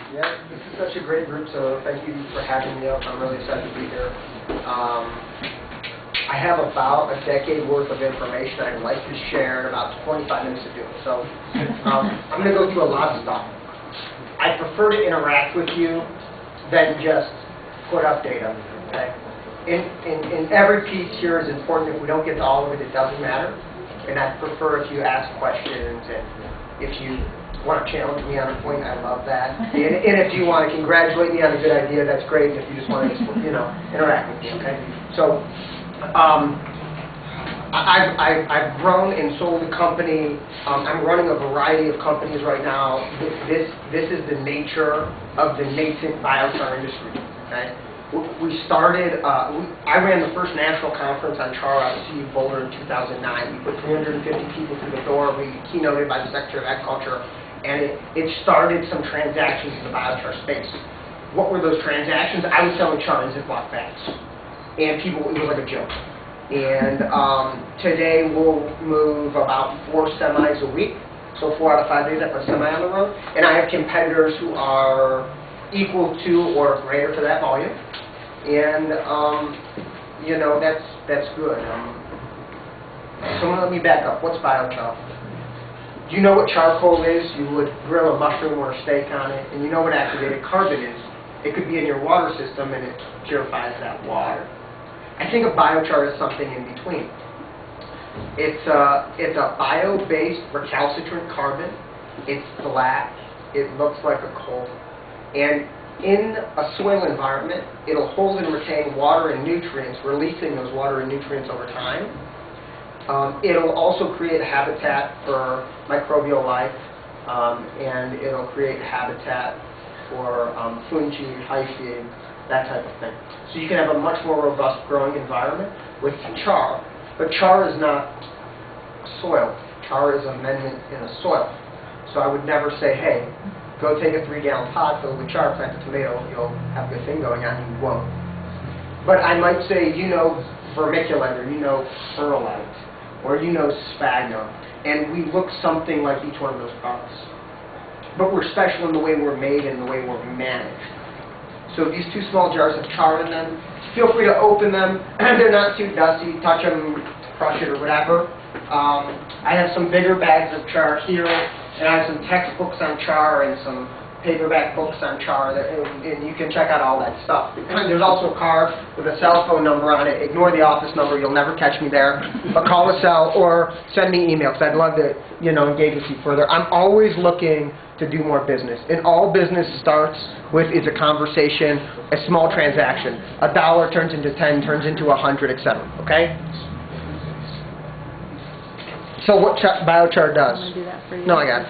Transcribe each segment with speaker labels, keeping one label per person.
Speaker 1: Yeah, this is such a great group, so thank you for having me up. I'm really excited to be here. I have about a decade worth of information I'd like to share in about 25 minutes to do it. So I'm going to go through a lot of stuff. I prefer to interact with you than just put up data. Okay? In every piece here is important. If we don't get to all of it, it doesn't matter. And I prefer if you ask questions and if you want to challenge me on a point, I love that. And if you want to congratulate me on a good idea, that's great. If you just want to, interact with me, okay? So, I've grown and sold a company. I'm running a variety of companies right now. This is the nature of the nascent biochar industry, okay? We started, I ran the first national conference on char out of CU Boulder in 2009. We put 350 people through the door. We keynoted by the Secretary of Agriculture. And it started some transactions in the biochar space. What were those transactions? I was selling char in Ziploc bags. And people, it was like a joke. And today we'll move about 4 semis a week. So 4 out of 5 days I put a semi on the road. And I have competitors who are equal to or greater to that volume. And, that's good. So let me back up. What's biochar? Do you know what charcoal is? You would grill a mushroom or a steak on it, and you know what activated carbon is. It could be in your water system, and it purifies that water. I think of biochar as something in between. It's a bio-based recalcitrant carbon. It's black. It looks like a coal. And in a soil environment, it'll hold and retain water and nutrients, releasing those water and nutrients over time. It'll also create habitat for microbial life, and it'll create habitat for fungi, hyphae, that type of thing. So you can have a much more robust growing environment with char. But char is not soil. Char is amendment in a soil. So I would never say, hey, go take a 3-gallon pot filled with char, plant a tomato, you'll have a good thing going on. You won't. But I might say, vermiculite, or perlite, or sphagnum, and we look something like each one of those products. But we're special in the way we're made and the way we're managed. So these 2 small jars have char in them. Feel free to open them. They're not too dusty. Touch them, crush it, or whatever. I have some bigger bags of char here, and I have some textbooks on char and some paperback books on char, and you can check out all that stuff. There's also a card with a cell phone number on it. Ignore the office number, you'll never catch me there. But call the cell or send me email, because I'd love to engage with you further. I'm always looking to do more business. And all business starts with is a conversation, a small transaction. $1 turns into 10, turns into 100, etc. Okay? So what biochar does? No, I got it.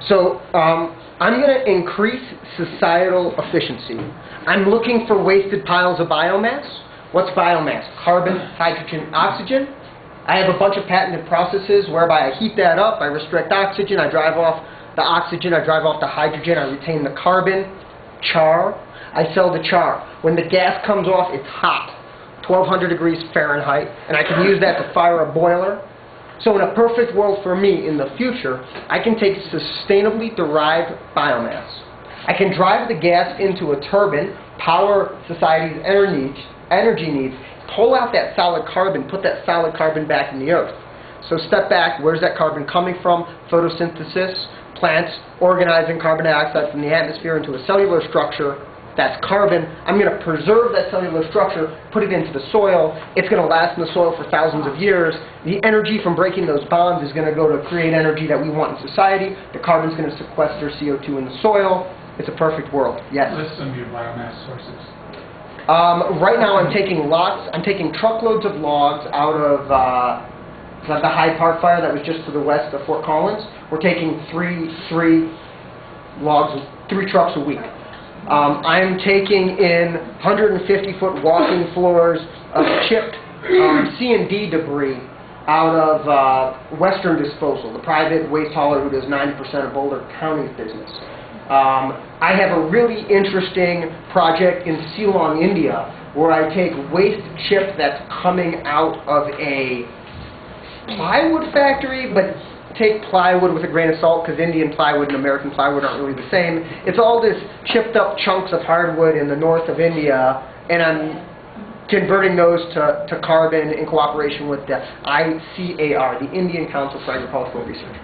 Speaker 1: So I'm going to increase societal efficiency. I'm looking for wasted piles of biomass. What's biomass? Carbon, hydrogen, oxygen. I have a bunch of patented processes whereby I heat that up, I restrict oxygen, I drive off the oxygen, I drive off the hydrogen, I retain the carbon, char. I sell the char. When the gas comes off, it's hot, 1200 degrees Fahrenheit, and I can use that to fire a boiler. So in a perfect world for me in the future, I can take sustainably derived biomass. I can drive the gas into a turbine, power society's energy needs, pull out that solid carbon, put that solid carbon back in the earth. So step back, where's that carbon coming from? Photosynthesis, plants organizing carbon dioxide from the atmosphere into a cellular structure. That's carbon. I'm going to preserve that cellular structure, put it into the soil. It's going to last in the soil for thousands of years. The energy from breaking those bonds is going to go to create energy that we want in society. The carbon's going to sequester CO2 in the soil. It's a perfect world. Yes?
Speaker 2: List some of your biomass sources.
Speaker 1: Right now I'm taking lots. I'm taking truckloads of logs out of the Hyde Park fire that was just to the west of Fort Collins. We're taking three trucks a week. I'm taking in 150-foot walking floors of chipped C&D debris out of Western Disposal, the private waste hauler who does 90% of Boulder County's business. I have a really interesting project in Ceylon, India, where I take waste chip that's coming out of a plywood factory, but take plywood with a grain of salt, because Indian plywood and American plywood aren't really the same. It's all this chipped up chunks of hardwood in the north of India, and I'm converting those to carbon in cooperation with the ICAR, the Indian Council for Agricultural Research.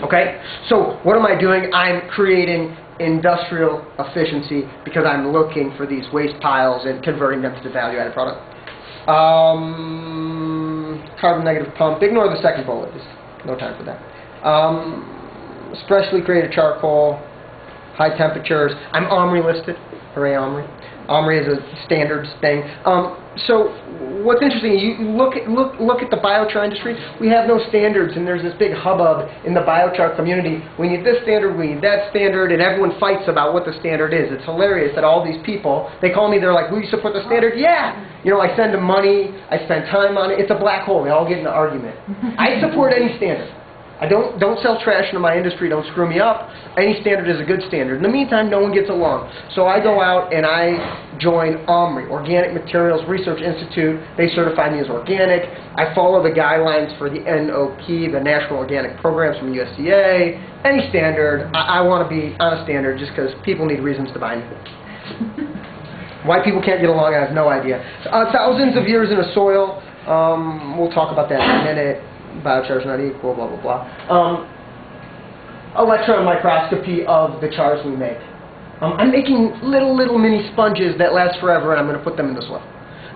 Speaker 1: Okay? So what am I doing? I'm creating industrial efficiency because I'm looking for these waste piles and converting them to the value-added product. Carbon negative pump. Ignore the second bullet. There's no time for that. Specially created charcoal, high temperatures. I'm OMRI listed. Hooray, OMRI. OMRI is a standards thing. So what's interesting, you look at the biochar industry. We have no standards, and there's this big hubbub in the biochar community. We need this standard, we need that standard, and everyone fights about what the standard is. It's hilarious that all these people, they call me, they're like, will you support the standard? Yeah! You know, I send them money, I spend time on it. It's a black hole. They all get in an argument. I support any standard. I don't sell trash into my industry, don't screw me up. Any standard is a good standard. In the meantime, no one gets along. So I go out and I join OMRI, Organic Materials Research Institute. They certify me as organic. I follow the guidelines for the NOP, the National Organic Programs from USDA. Any standard. I want to be on a standard just because people need reasons to buy me. Why people can't get along, I have no idea. Thousands of years in a soil. We'll talk about that in a minute. Biochar is not equal, blah, blah, blah. Electron microscopy of the chars we make. I'm making little mini sponges that last forever, and I'm going to put them in the soil.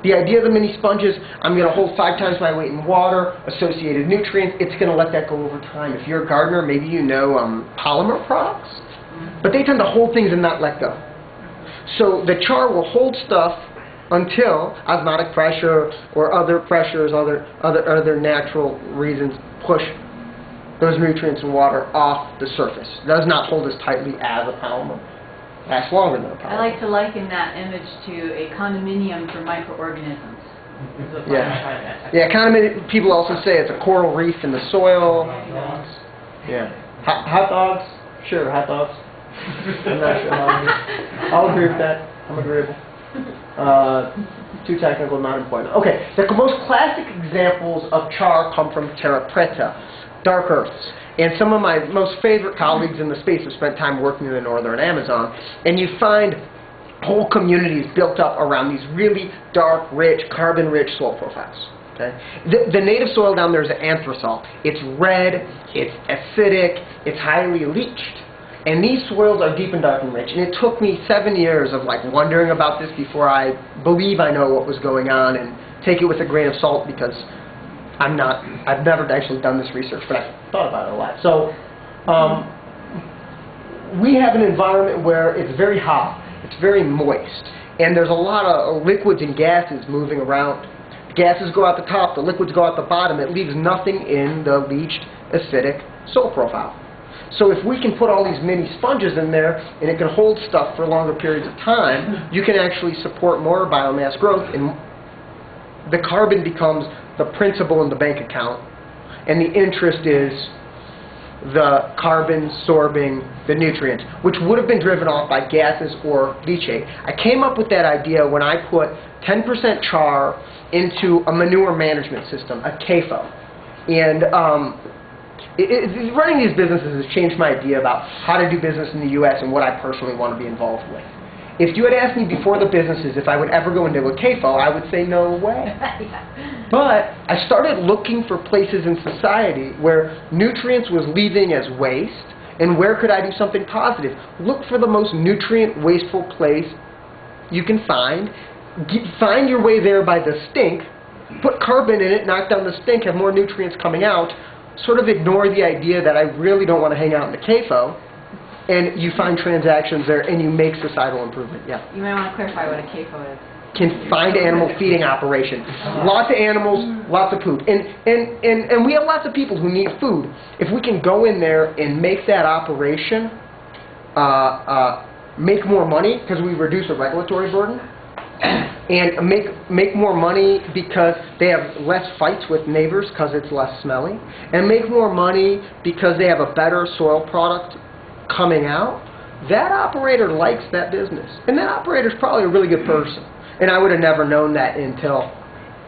Speaker 1: The idea of the mini sponges, I'm going to hold 5 times my weight in water, associated nutrients. It's going to let that go over time. If you're a gardener, maybe you know polymer products, but they tend to hold things and not let go. So the char will hold stuff until osmotic pressure or other pressures, other natural reasons push those nutrients and water off the surface. It does not hold as tightly as a polymer. It lasts longer than a polymer.
Speaker 2: I like to liken that image to a condominium for microorganisms.
Speaker 1: Yeah, condominium, people also say it's a coral reef in the soil. Yeah. Hot dogs? Sure, hot dogs. I'm not sure. I'll agree with that. I'm agreeable. Too technical, not important. Okay, the most classic examples of char come from terra preta, dark earths. And some of my most favorite colleagues in the space have spent time working in the northern Amazon. And you find whole communities built up around these really dark, rich, carbon-rich soil profiles. Okay? The native soil down there is anthracite. It's red, it's acidic, it's highly leached. And these soils are deep and dark and rich. And it took me 7 years of like wondering about this before I believe I know what was going on and take it with a grain of salt because I've never actually done this research, but I've thought about it a lot. So we have an environment where it's very hot, it's very moist, and there's a lot of liquids and gases moving around. The gases go out the top, the liquids go out the bottom. It leaves nothing in the leached acidic soil profile. So if we can put all these mini sponges in there and it can hold stuff for longer periods of time, you can actually support more biomass growth, and the carbon becomes the principal in the bank account, and the interest is the carbon sorbing the nutrients, which would have been driven off by gases or leachate. I came up with that idea when I put 10% char into a manure management system, a CAFO. And running these businesses has changed my idea about how to do business in the U.S. and what I personally want to be involved with. If you had asked me before the businesses if I would ever go into a CAFO, I would say no way. But I started looking for places in society where nutrients was leaving as waste, and where could I do something positive? Look for the most nutrient wasteful place you can find. Find your way there by the stink, put carbon in it, knock down the stink, have more nutrients coming out, sort of ignore the idea that I really don't want to hang out in the CAFO, and you find transactions there and you make societal improvement. Yeah.
Speaker 2: You might want to clarify what a CAFO is.
Speaker 1: Confined animal feeding operation. Lots of animals, lots of poop. And we have lots of people who need food. If we can go in there and make that operation make more money because we reduce the regulatory burden, and make more money because they have less fights with neighbors because it's less smelly, and make more money because they have a better soil product coming out, that operator likes that business. And that operator's probably a really good person. And I would have never known that until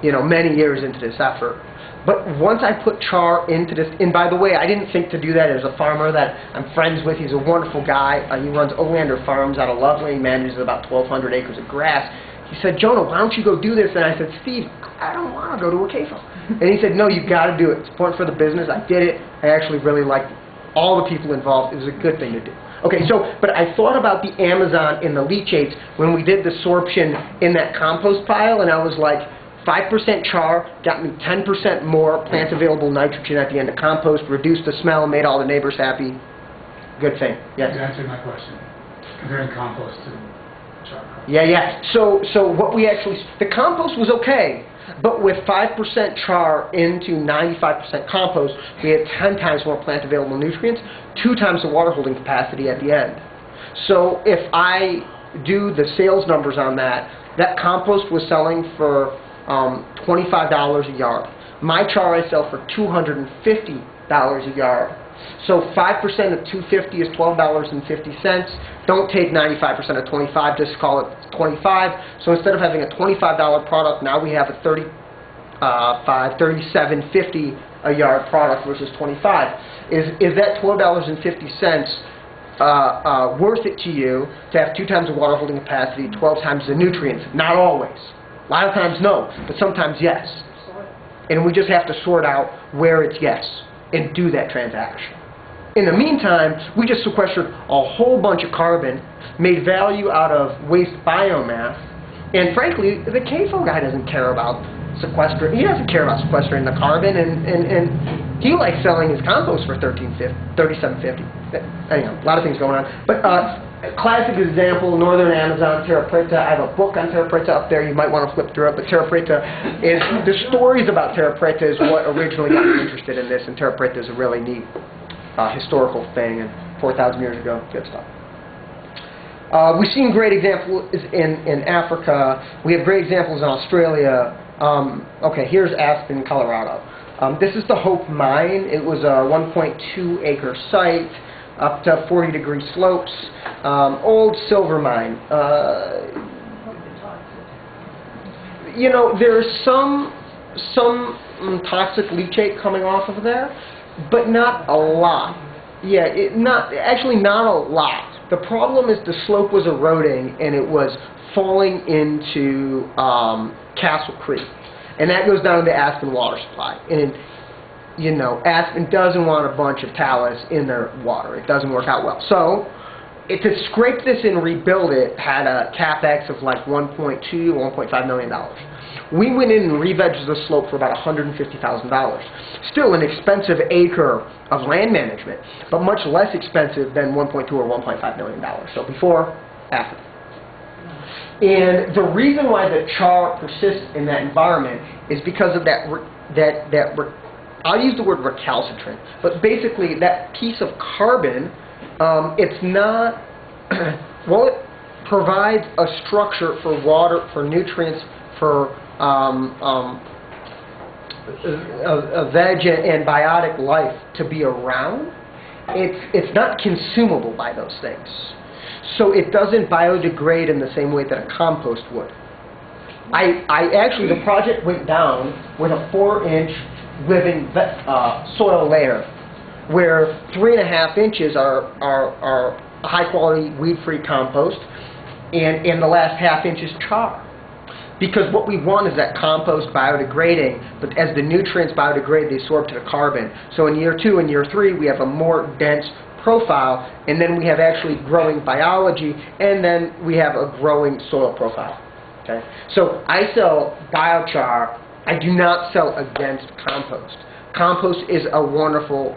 Speaker 1: many years into this effort. But once I put char into this, and by the way, I didn't think to do that as a farmer that I'm friends with. He's a wonderful guy. He runs Olander Farms out of Loveland. He manages about 1,200 acres of grass. He said, Jonah, why don't you go do this? And I said, Steve, I don't want to go to a CAFO. And he said, no, you've got to do it. It's important for the business. I did it. I actually really liked all the people involved. It was a good thing to do. Okay, but I thought about the Amazon and the leachates when we did the sorption in that compost pile, and I was like, 5% char got me 10% more plant available nitrogen at the end of compost, reduced the smell, made all the neighbors happy. Good thing. Yes?
Speaker 3: You answered my question. Comparing compost to char.
Speaker 1: Yeah. So what we actually, the compost was okay, but with 5% char into 95% compost, we had 10 times more plant available nutrients, 2 times the water holding capacity at the end. So if I do the sales numbers on that, that compost was selling for $25 a yard. My char I sell for $250 a yard. So 5% of $250 is $12.50. Don't take 95% of 25, just call it 25. So instead of having a $25 product, now we have a $37.50 a yard product versus 25. Is that $12.50 worth it to you to have 2 times the water holding capacity, 12 times the nutrients? Not always. A lot of times no, but sometimes yes. And we just have to sort out where it's yes and do that transaction. In the meantime, we just sequestered a whole bunch of carbon, made value out of waste biomass, and frankly, the CAFO guy doesn't care about sequestering. He doesn't care about sequestering the carbon, and he likes selling his compost for $37.50. Anyhow, a lot of things going on. But classic example, northern Amazon, Terra Preta. I have a book on Terra Preta up there. You might want to flip through it. But Terra Preta is, the stories about Terra Preta is what originally got me interested in this. And Terra Preta is a really neat historical thing. And 4,000 years ago, good stuff. We've seen great examples in Africa. We have great examples in Australia. Okay, here's Aspen, Colorado. This is the Hope Mine. It was a 1.2 acre site, up to 40-degree slopes. Old silver mine. There's some toxic leachate coming off of there, but not a lot. Yeah, not a lot. The problem is the slope was eroding and it was falling into Castle Creek, and that goes down to the Aspen water supply. And Aspen doesn't want a bunch of talus in their water. It doesn't work out well. So, to scrape this and rebuild it had a capex of like $1.5 million. We went in and re-vegged the slope for about $150,000. Still an expensive acre of land management, but much less expensive than $1.2 or $1.5 million. So before, after. And the reason why the char persists in that environment is because of I'll use the word recalcitrant, but basically that piece of carbon, it's not, well, it provides a structure for water, for nutrients, for a veg and biotic life to be around. It's not consumable by those things. So it doesn't biodegrade in the same way that a compost would. Actually, the project went down with a 4-inch living soil layer, where 3.5 inches are high-quality weed-free compost, and the last ½ inch is char. Because what we want is that compost biodegrading, but as the nutrients biodegrade, they absorb to the carbon. So in year 2 and year 3, we have a more dense profile, and then we have actually growing biology, and then we have a growing soil profile. Okay? So I sell biochar. I do not sell against compost. Compost is a wonderful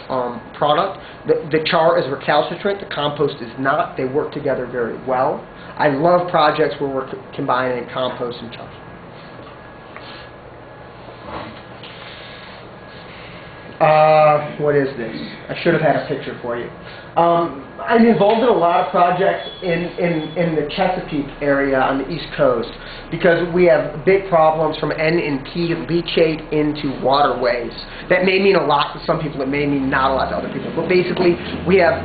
Speaker 1: product. The char is recalcitrant. The compost is not. They work together very well. I love projects where we're combining compost and char. What is this? I should have had a picture for you. I'm involved in a lot of projects in the Chesapeake area on the East Coast because we have big problems from N and P leachate into waterways. That may mean a lot to some people. It may mean not a lot to other people. But basically, we have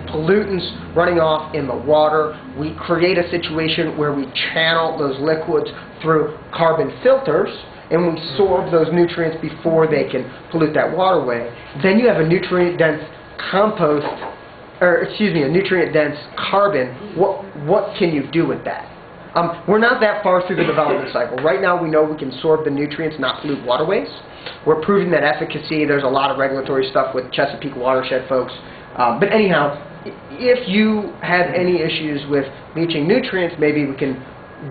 Speaker 1: pollutants running off in the water. We create a situation where we channel those liquids through carbon filters, and we sorb those nutrients before they can pollute that waterway, then you have a nutrient-dense compost, or excuse me, a nutrient-dense carbon. What can you do with that? We're not that far through the development cycle. Right now we know we can sorb the nutrients, not pollute waterways. We're proving that efficacy. There's a lot of regulatory stuff with Chesapeake watershed folks. But anyhow, if you have any issues with leaching nutrients, maybe we can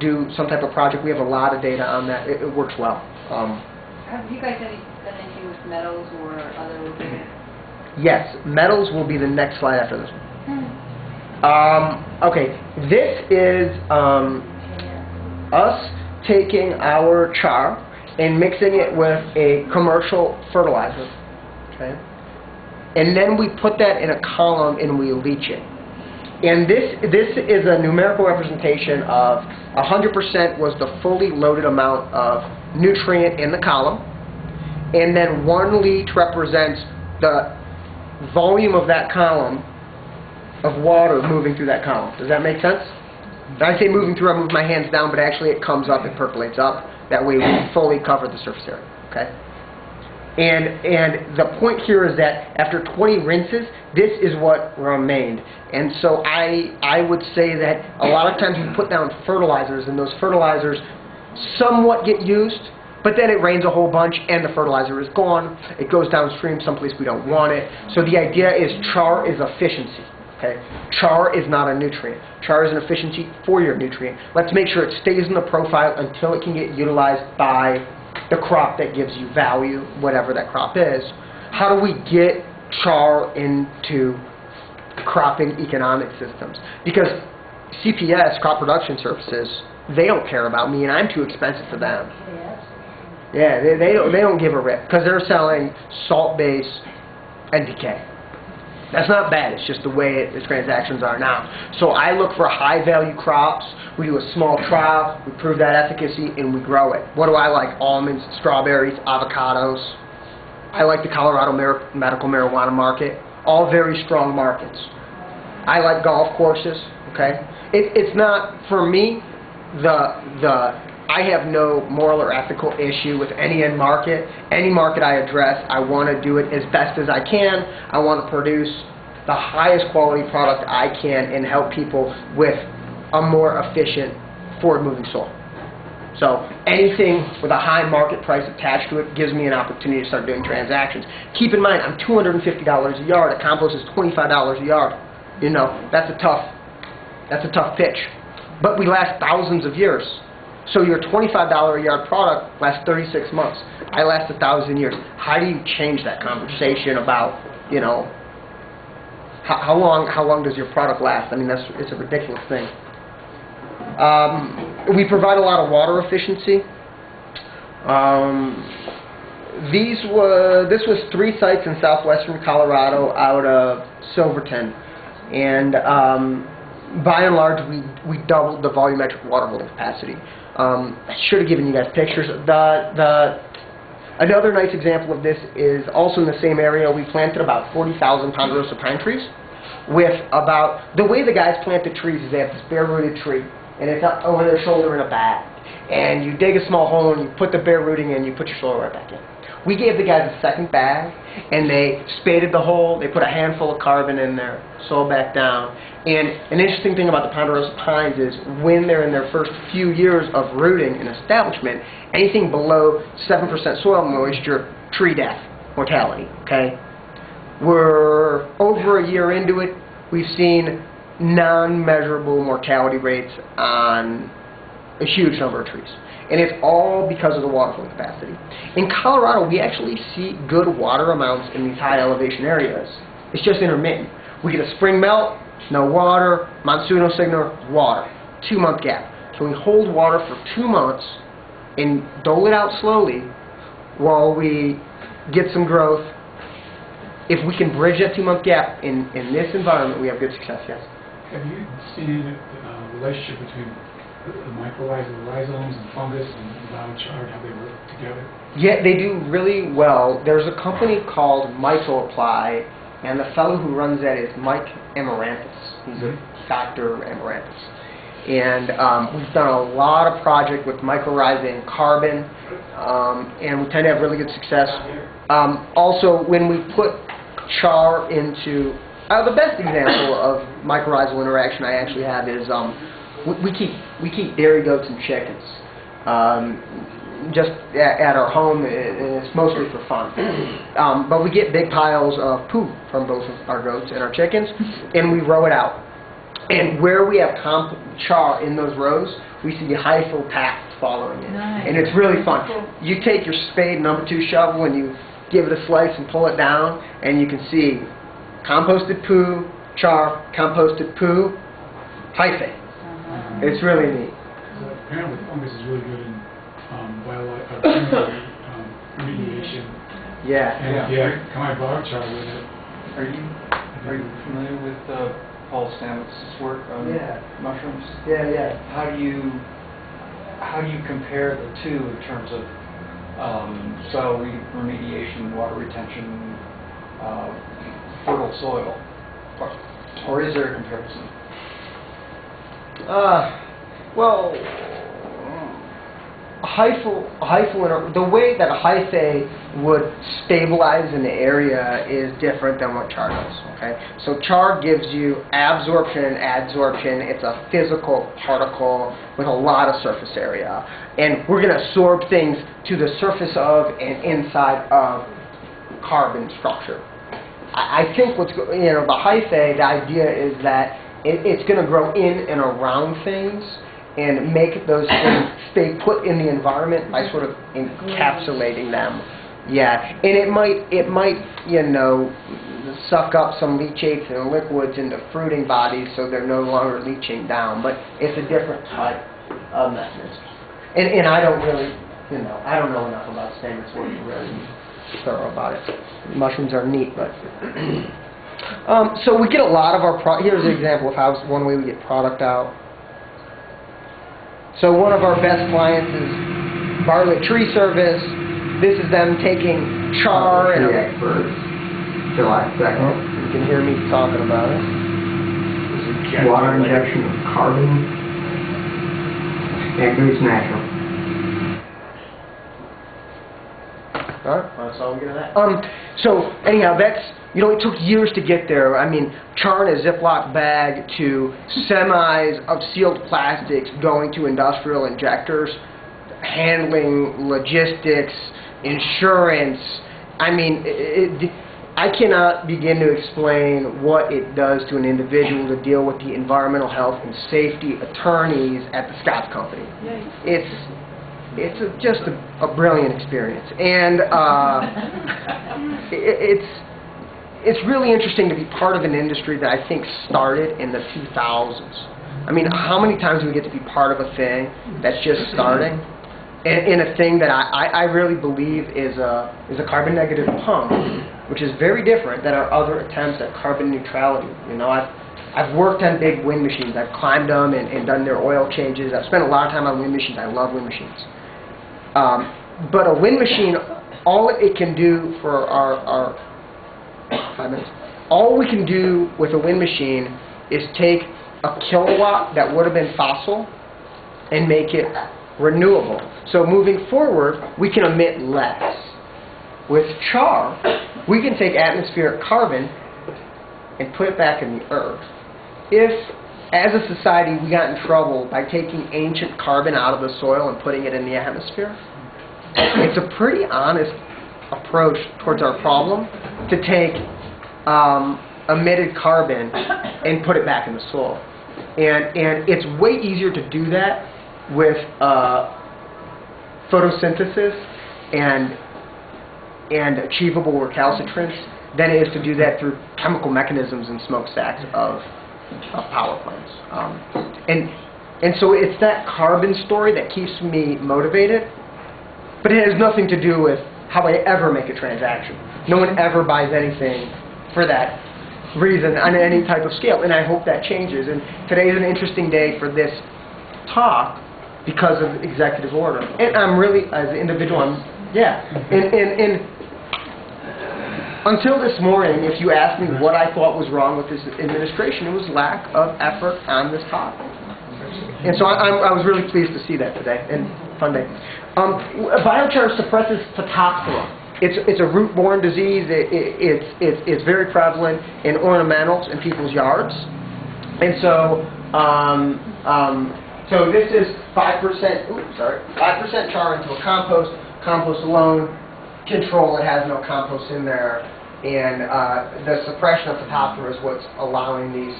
Speaker 1: do some type of project. We have a lot of data on that. It works well.
Speaker 2: Have you guys done anything with metals or other organic?
Speaker 1: Yes, metals will be the next slide after this one. Okay, this is us taking our char and mixing it with a commercial fertilizer, okay? And then we put that in a column and we leach it. And this is a numerical representation of 100% was the fully loaded amount of nutrient in the column, and then 1 leach represents the volume of that column of water moving through that column. Does that make sense? When I say moving through, I move my hands down, but actually it comes up, it percolates up. That way we fully cover the surface area, okay? And the point here is that after 20 rinses, this is what remained. And so I would say that a lot of times we put down fertilizers, and those fertilizers somewhat get used, but then it rains a whole bunch and the fertilizer is gone. It goes downstream someplace we don't want it. So the idea is char is efficiency. Okay? Char is not a nutrient. Char is an efficiency for your nutrient. Let's make sure it stays in the profile until it can get utilized by the crop that gives you value, whatever that crop is. How do we get char into cropping economic systems? Because CPS, crop production services, they don't care about me and I'm too expensive for them. Yeah, they don't give a rip because they're selling salt base NPK. That's not bad, it's just the way the transactions are now. So I look for high value crops, we do a small trial, we prove that efficacy, and we grow it. What do I like? Almonds, strawberries, avocados. I like the Colorado medical marijuana market. All very strong markets. I like golf courses, okay? It's not, for me, I have no moral or ethical issue with any end market. Any market I address, I want to do it as best as I can. I want to produce the highest quality product I can and help people with a more efficient forward-moving soil. So anything with a high market price attached to it gives me an opportunity to start doing transactions. Keep in mind, I'm $250 a yard. A compost is $25 a yard. You know, that's a tough pitch. But we last thousands of years. So your $25 a yard product lasts 36 months. I last 1,000 years. How do you change that conversation about, you know, how long does your product last? I mean, it's a ridiculous thing. We provide a lot of water efficiency. This was 3 sites in southwestern Colorado out of Silverton, and by and large, we doubled the volumetric water holding capacity. I should have given you guys pictures. Another nice example of this is also in the same area. We planted about 40,000 ponderosa pine trees with about, the way the guys plant the trees is they have this bare-rooted tree, and it's up over their shoulder in a bag. And you dig a small hole, and you put the bare rooting in, you put your soil right back in. We gave the guys a second bag, and they spaded the hole, they put a handful of carbon in there, soil back down. And an interesting thing about the ponderosa pines is when they're in their first few years of rooting and establishment, anything below 7% soil moisture, tree death, mortality, okay? We're over a year into it, we've seen non-measurable mortality rates on a huge number of trees. And it's all because of the water flow capacity. In Colorado, we actually see good water amounts in these high elevation areas. It's just intermittent. We get a spring melt, no water, monsoonal signal, water. 2-month gap. So we hold water for 2 months and dole it out slowly while we get some growth. If we can bridge that 2-month gap in this environment, we have good success, yes.
Speaker 3: Have you seen the relationship between the rhizomes and fungus and biochar, how they work together?
Speaker 1: Yeah, they do really well. There's a company called Applied, and the fellow who runs that is Mike Amaranthus. He's a Dr. Amaranthus. And we've done a lot of projects with mycorrhizae and carbon, and we tend to have really good success. Also, when we put char into, the best example of mycorrhizal interaction I actually have is we keep dairy goats and chickens. Just at our home, it's mostly for fun. But we get big piles of poo from both of our goats and our chickens, and we row it out. And where we have char in those rows, we see hyphal paths following it.
Speaker 2: Nice.
Speaker 1: And it's really fun. You take your spade, #2 shovel, and you give it a slice and pull it down, and you can see composted poo, char, composted poo, hyphae. It's really neat.
Speaker 3: Apparently fungus is really good in biological remediation.
Speaker 1: Yeah.
Speaker 3: And yeah, come on biochar with it.
Speaker 4: Are you familiar with Paul Stamets' work on mushrooms?
Speaker 1: Yeah.
Speaker 4: How do you compare the two in terms of soil remediation, water retention, fertile soil, or is there a comparison?
Speaker 1: Well, the way that a hyphae would stabilize an area is different than what char does. Okay, so char gives you absorption and adsorption. It's a physical particle with a lot of surface area, and we're going to absorb things to the surface of and inside of carbon structure. I think the hyphae, the idea is that it's going to grow in and around things and make those things stay put in the environment by sort of encapsulating them. Yeah, and it might suck up some leachates and liquids into fruiting bodies so they're no longer leaching down, but it's a different type of mechanism. And I don't really, I don't know enough about Stamets' work to really be thorough about it. Mushrooms are neat, but so we get a lot of our here's an example of how one way we get product out. So one of our best clients is Bartlett Tree Service. This is them taking char and
Speaker 5: July 2nd.
Speaker 1: You can hear me talking about it.
Speaker 5: Water injection of carbon and goose natural.
Speaker 1: Alright, that's all we get of that. So anyhow, that's, it took years to get there. I mean, char in a Ziploc bag to semis of sealed plastics going to industrial injectors, handling, logistics, insurance. I mean, I cannot begin to explain what it does to an individual to deal with the environmental health and safety attorneys at the Scotts Company. It's just a brilliant experience, and it's really interesting to be part of an industry that I think started in the 2000s. I mean, how many times do we get to be part of a thing that's just starting, in a thing that I really believe is a carbon negative pump, which is very different than our other attempts at carbon neutrality. I've worked on big wind machines. I've climbed them and done their oil changes. I've spent a lot of time on wind machines. I love wind machines. But a wind machine, all it can do for our 5 minutes, all we can do with a wind machine is take a kilowatt that would have been fossil and make it renewable. So moving forward, we can emit less. With char, we can take atmospheric carbon and put it back in the earth. If, as a society, we got in trouble by taking ancient carbon out of the soil and putting it in the atmosphere, it's a pretty honest approach towards our problem to take emitted carbon and put it back in the soil. And it's way easier to do that with photosynthesis and achievable recalcitrance than it is to do that through chemical mechanisms and smokestacks of power plants. And so it's that carbon story that keeps me motivated, but it has nothing to do with how I ever make a transaction. No one ever buys anything for that reason on any type of scale, and I hope that changes. And today is an interesting day for this talk because of executive order. And I'm really, as an individual, and until this morning, if you asked me what I thought was wrong with this administration, it was lack of effort on this topic. And so I was really pleased to see that today, and fun day. Biochar suppresses Phytophthora. It's a root-borne disease. It's very prevalent in ornamentals in people's yards. And so, so this is 5%. Oops, sorry, 5% char into a compost. Compost alone, control. It has no compost in there, and the suppression of Phytophthora is what's allowing these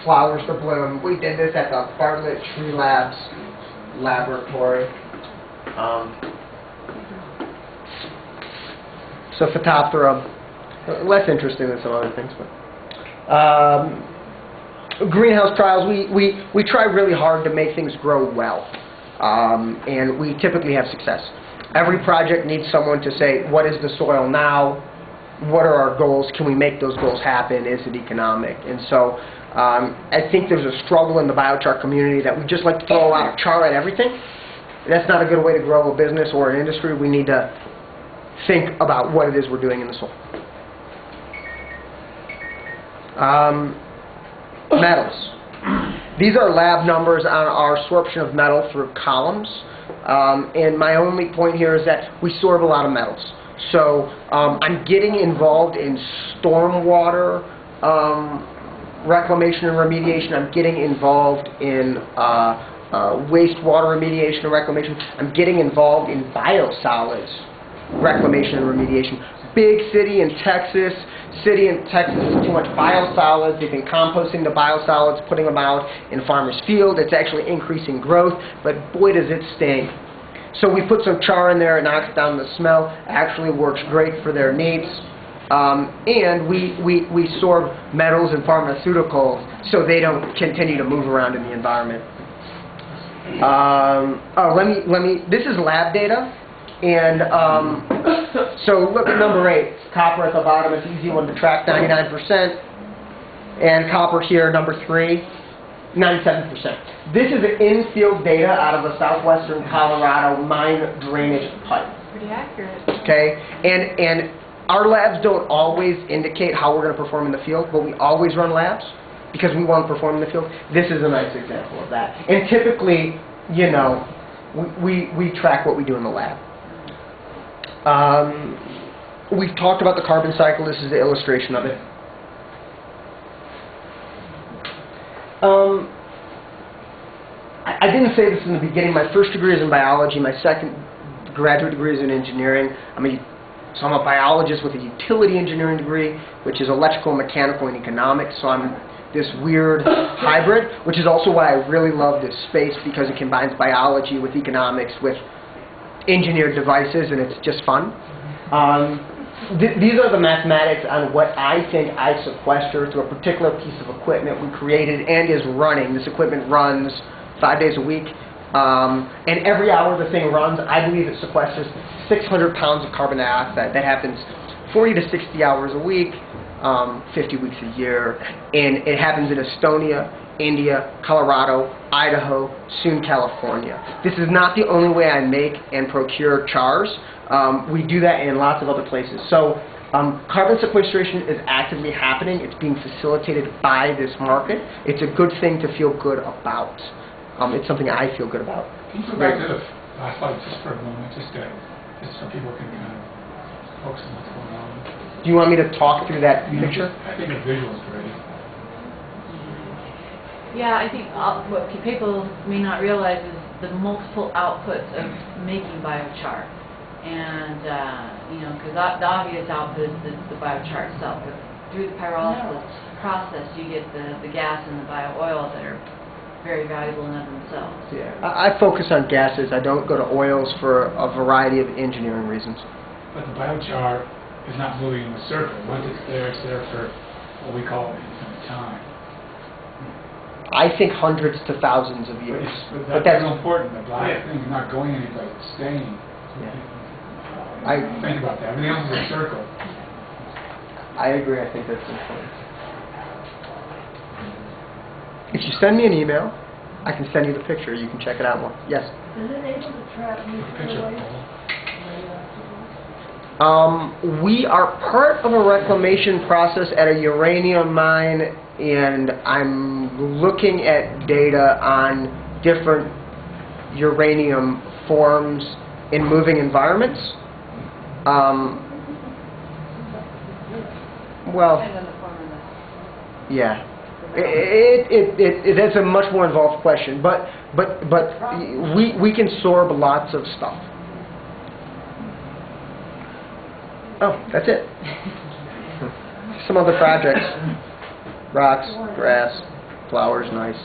Speaker 1: flowers to bloom. We did this at the Bartlett Tree Labs laboratory. So Phytophthora, less interesting than some other things, but greenhouse trials, we try really hard to make things grow well, and we typically have success. Every project needs someone to say, what is the soil now? What are our goals? Can we make those goals happen? Is it economic? And so I think there's a struggle in the biochar community that we just like to throw a lot of char at everything. That's not a good way to grow a business or an industry. We need to think about what it is we're doing in the soil. Metals. These are lab numbers on our absorption of metal through columns. And my only point here is that we absorb a lot of metals. So I'm getting involved in stormwater reclamation and remediation. I'm getting involved in wastewater remediation and reclamation. I'm getting involved in biosolids reclamation and remediation. Big city in Texas has too much biosolids. They've been composting the biosolids, putting them out in farmers' field. It's actually increasing growth, but boy does it stink. So we put some char in there, it knocks down the smell, actually works great for their needs. And we absorb metals and pharmaceuticals so they don't continue to move around in the environment. This is lab data. And so look at number 8, copper at the bottom. It's an easy one to track, 99%. And copper here, number 3, 97%. This is in-field data out of a southwestern Colorado mine drainage pipe.
Speaker 2: Pretty accurate.
Speaker 1: Okay, and our labs don't always indicate how we're going to perform in the field, but we always run labs because we want to perform in the field. This is a nice example of that. And typically, you know, we track what we do in the lab. We've talked about the carbon cycle. This is the illustration of it. I didn't say this in the beginning. My first degree is in biology. My second graduate degree is in engineering. So I'm a biologist with a utility engineering degree, which is electrical, mechanical, and economics. So I'm this weird hybrid, which is also why I really love this space, because it combines biology with economics with engineered devices, and it's just fun. These are the mathematics on what I think I sequester through a particular piece of equipment we created and is running. This equipment runs 5 days a week, and every hour the thing runs, I believe it sequesters 600 pounds of carbon dioxide. That happens 40 to 60 hours a week, 50 weeks a year, and it happens in Estonia, India, Colorado, Idaho, soon California. This is not the only way I make and procure chars. We do that in lots of other places. So carbon sequestration is actively happening. It's being facilitated by this market. It's a good thing to feel good about. It's something I feel good about.
Speaker 3: Can you go back to the last slide just for a moment, just so people can kind of focus on what's going on?
Speaker 1: Do you want me to talk through that picture?
Speaker 3: I think the visual is great.
Speaker 2: Yeah, I think what people may not realize is the multiple outputs of making biochar. And, you know, because the obvious output is the biochar itself. But through the pyrolysis process, you get the gas and the bio-oil that are very valuable in of themselves.
Speaker 1: Yeah, I focus on gases. I don't go to oils for a variety of engineering reasons.
Speaker 3: But the biochar is not moving in a circle. Once it's there for what we call infinite time.
Speaker 1: I think hundreds to thousands of years.
Speaker 3: But that's important. The black thing is not going anyplace. It's staying.
Speaker 1: Yeah.
Speaker 3: I think about that. Everything else is a circle.
Speaker 1: I agree. I think that's important. If you send me an email, I can send you the picture. You can check it out more. Yes?
Speaker 6: Is it able to trap nuclear waste?
Speaker 1: We are part of a reclamation process at a uranium mine, and I'm looking at data on different uranium forms in moving environments. Well, yeah. That's a much more involved question, but we can sorb lots of stuff. Oh, that's it. Some other projects. Rocks, grass, flowers, nice.